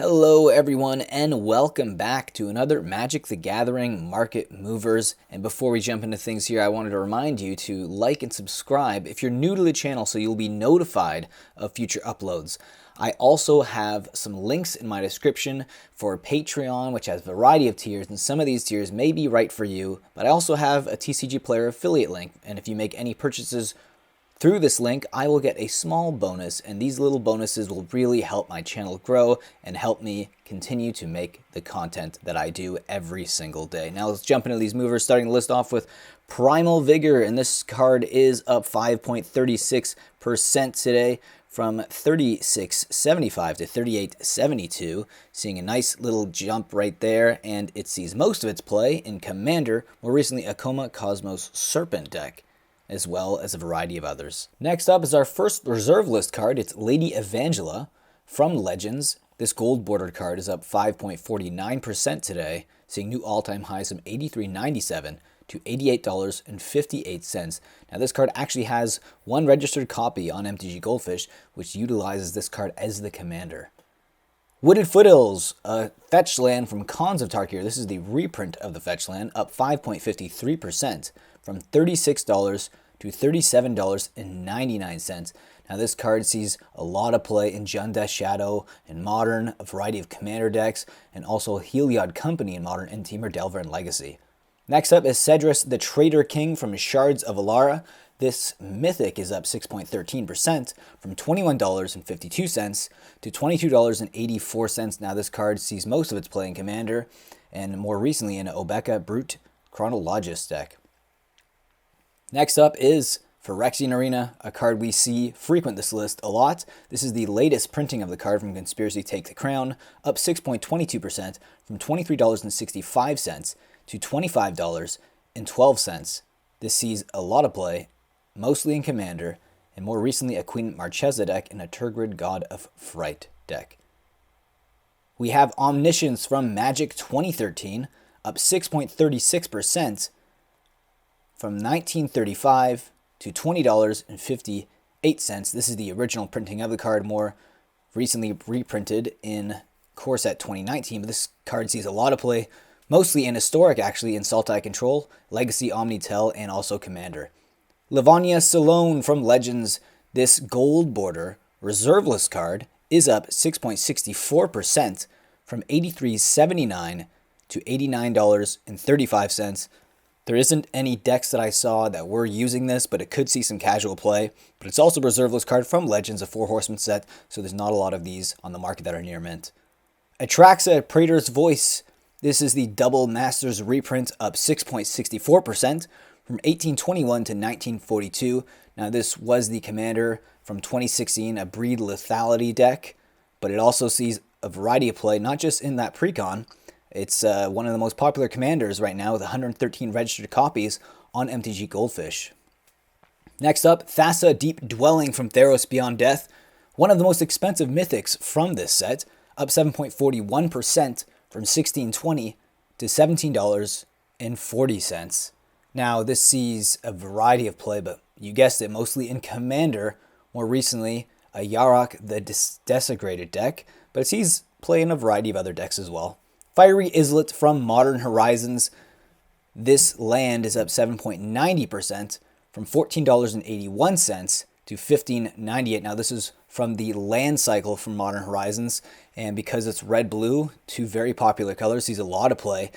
Hello everyone and welcome back to another Magic the Gathering Market Movers. And before we jump into things here, I wanted to remind you to like and subscribe if you're new to the channel so you'll be notified of future uploads. I also have some links in my description for Patreon, which has a variety of tiers, and some of these tiers may be right for you, but I also have a TCG Player affiliate link, and if you make any purchases through this link, I will get a small bonus, and these little bonuses will really help my channel grow and help me continue to make the content that I do every single day. Now let's jump into these movers, starting the list off with Primal Vigor, and this card is up 5.36% today from 36.75 to 38.72, seeing a nice little jump right there, and it sees most of its play in Commander, more recently Akoma Cosmos Serpent deck, as well as a variety of others. Next up is our first reserve list card. It's Lady Evangela from Legends. This gold bordered card is up 5.49% today, seeing new all-time highs from $83.97 to $88.58. Now this card actually has one registered copy on MTG Goldfish, which utilizes this card as the commander. Wooded Foothills, a fetch land from Khans of Tarkir. This is the reprint of the fetch land, up 5.53% from $36 to $37.99. Now this card sees a lot of play in Jund Shadow in Modern, a variety of commander decks, and also Heliod Company in Modern, and Temur Delver in Legacy. Next up is Cedrus the Traitor King from Shards of Alara. This mythic is up 6.13% from $21.52 to $22.84. Now this card sees most of its play in Commander, and more recently in Obeka Brute Chronologist deck. Next up is Phyrexian Arena, a card we see frequent this list a lot. This is the latest printing of the card from Conspiracy Take the Crown, up 6.22% from $23.65 to $25.12. This sees a lot of play, mostly in Commander, and more recently a Queen Marchesa deck and a Tergrid God of Fright deck. We have Omniscience from Magic 2013, up 6.36% from $19.35 to $20.58. This is the original printing of the card, more recently reprinted in Core Set 2019, but this card sees a lot of play, mostly in Historic actually, in Sultai Control, Legacy Omnitel, and also Commander. Livonia Salone from Legends. This gold border reserve list card is up 6.64% from $83.79 to $89.35. There isn't any decks that I saw that were using this, but it could see some casual play. But it's also a reserve list card from Legends, a 4 Horseman set, so there's not a lot of these on the market that are near mint. Atraxa Praetor's Voice. This is the Double Masters reprint, up 6.64% from 1821 to 1942. Now this was the commander from 2016, a Breed Lethality deck, but it also sees a variety of play, not just in that precon. It's one of the most popular commanders right now with 113 registered copies on MTG Goldfish. Next up, Thassa Deep Dwelling from Theros Beyond Death, one of the most expensive mythics from this set, up 7.41% from $16.20 to $17.40. Now, this sees a variety of play, but you guessed it, mostly in Commander, more recently a Yarok the Desecrated deck, but it sees play in a variety of other decks as well. Fiery Islet from Modern Horizons. This land is up 7.90% from $14.81 to $15.98. Now this is from the land cycle from Modern Horizons, and because it's red-blue, two very popular colors, sees a lot of play,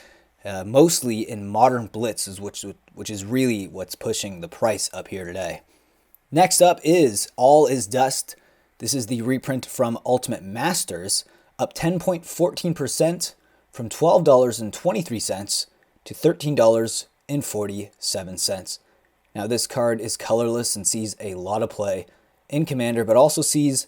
mostly in Modern Blitz, which is really what's pushing the price up here today. Next up is All Is Dust. This is the reprint from Ultimate Masters, up 10.14% from $12.23 to $13.47. Now this card is colorless and sees a lot of play in Commander, but also sees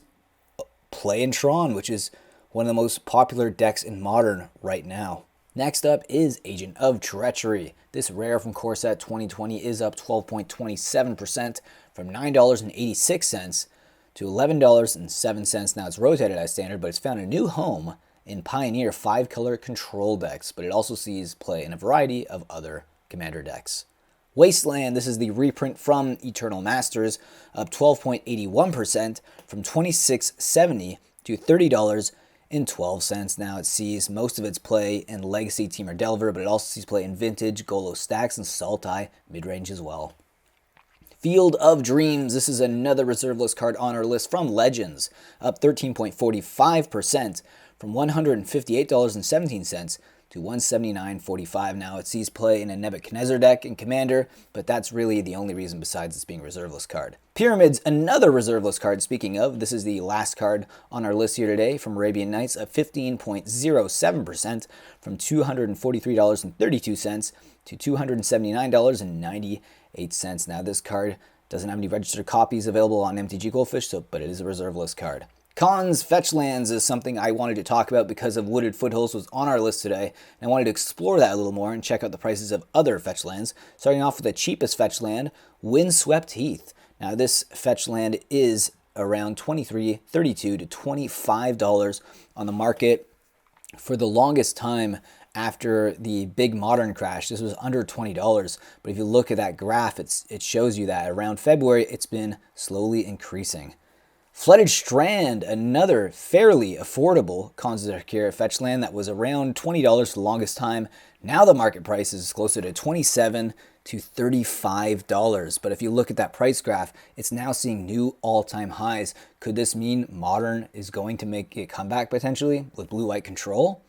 play in Tron, which is one of the most popular decks in Modern right now. Next up is Agent of Treachery. This rare from Core Set 2020 is up 12.27% from $9.86 to $11.07. Now it's rotated as standard, but it's found a new home in Pioneer 5-color control decks, but it also sees play in a variety of other Commander decks. Wasteland, this is the reprint from Eternal Masters, up 12.81% from $26.70 to $30.79. in 12 cents. Now it sees most of its play in Legacy, Team, or Delver, but it also sees play in Vintage, Golo Stacks, and Sultai mid-range as well. Field of Dreams. This is another reserve list card on our list from Legends, up 13.45% from $158.17 to $179.45. Now it sees play in a Nebuchadnezzar deck in Commander, but that's really the only reason besides this being a reserve list card. Pyramids, another reserve list card. Speaking of, this is the last card on our list here today from Arabian Nights, up 15.07% from $243.32 to $279.98. Now this card doesn't have any registered copies available on MTG Goldfish, but it is a reserve list card. Cons Fetch Lands is something I wanted to talk about because of Wooded Foothills was on our list today, and I wanted to explore that a little more and check out the prices of other fetch lands. Starting off with the cheapest fetch land, Windswept Heath. Now this fetch land is around $23, $32 to $25 on the market. For the longest time after the big Modern crash, this was under $20, but if you look at that graph, it shows you that around February, it's been slowly increasing. Flooded Strand, another fairly affordable Concentrated fetch land that was around $20 for the longest time. Now the market price is closer to $27 to $35. But if you look at that price graph, it's now seeing new all-time highs. Could this mean Modern is going to make a comeback potentially with blue-white control?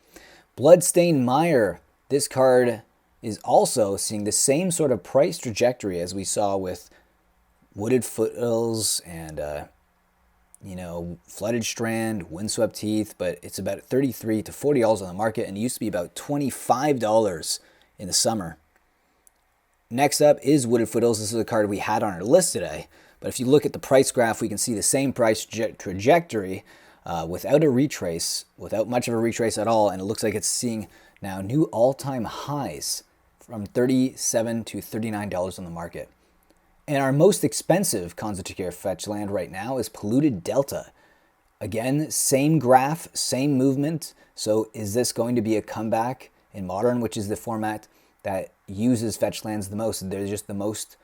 Bloodstained Mire. This card is also seeing the same sort of price trajectory as we saw with Wooded Foothills and Flooded Strand, Windswept Heath, but it's about $33 to $40 on the market, and it used to be about $25 in the summer. Next up is Wooded Foothills. This is a card we had on our list today, but if you look at the price graph, we can see the same price trajectory without a retrace, without much of a retrace at all, and it looks like it's seeing now new all-time highs from $37 to $39 on the market. And our most expensive Concentrated fetch land right now is Polluted Delta. Again, same graph, same movement. So is this going to be a comeback in Modern, which is the format that uses fetch lands the most? They're just the most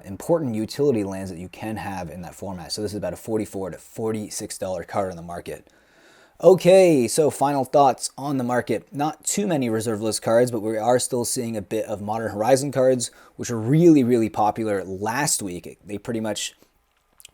important utility lands that you can have in that format. So this is about a $44 to $46 card on the market. Okay, so final thoughts on the market. Not too many reserve list cards, but we are still seeing a bit of Modern Horizon cards, which were really, really popular last week. They pretty much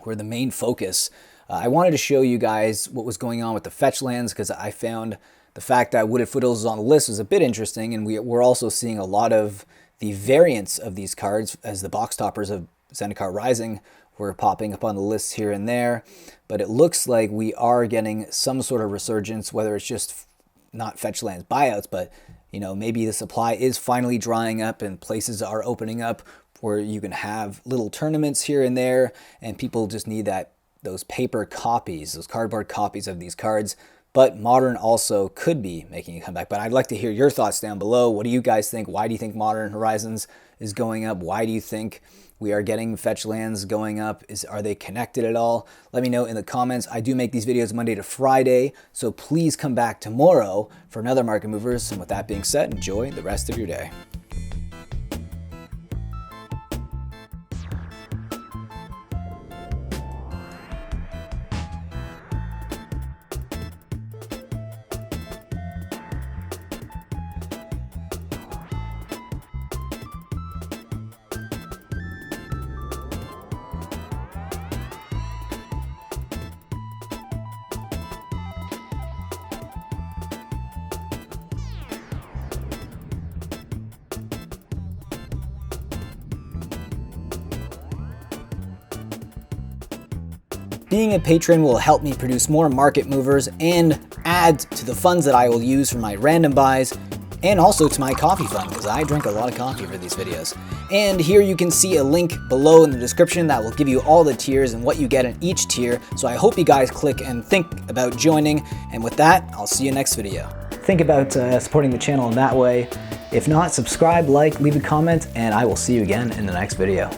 were the main focus. I wanted to show you guys what was going on with the fetch lands because I found the fact that Wooded Foothills is on the list was a bit interesting, and we're also seeing a lot of the variants of these cards as the box toppers of Zendikar Rising were popping up on the lists here and there, but it looks like we are getting some sort of resurgence, whether it's just not fetch lands buyouts, but maybe the supply is finally drying up and places are opening up where you can have little tournaments here and there, and people just need those paper copies, those cardboard copies of these cards. But Modern also could be making a comeback. But I'd like to hear your thoughts down below. What do you guys think? Why do you think Modern Horizons is going up? Why do you think we are getting fetch lands going up? Are they connected at all? Let me know in the comments. I do make these videos Monday to Friday, so please come back tomorrow for another Market Movers. And with that being said, enjoy the rest of your day. Being a patron will help me produce more Market Movers and add to the funds that I will use for my random buys and also to my coffee fund because I drink a lot of coffee for these videos. And here you can see a link below in the description that will give you all the tiers and what you get in each tier. So I hope you guys click and think about joining. And with that, I'll see you next video. Think about supporting the channel in that way. If not, subscribe, like, leave a comment, and I will see you again in the next video.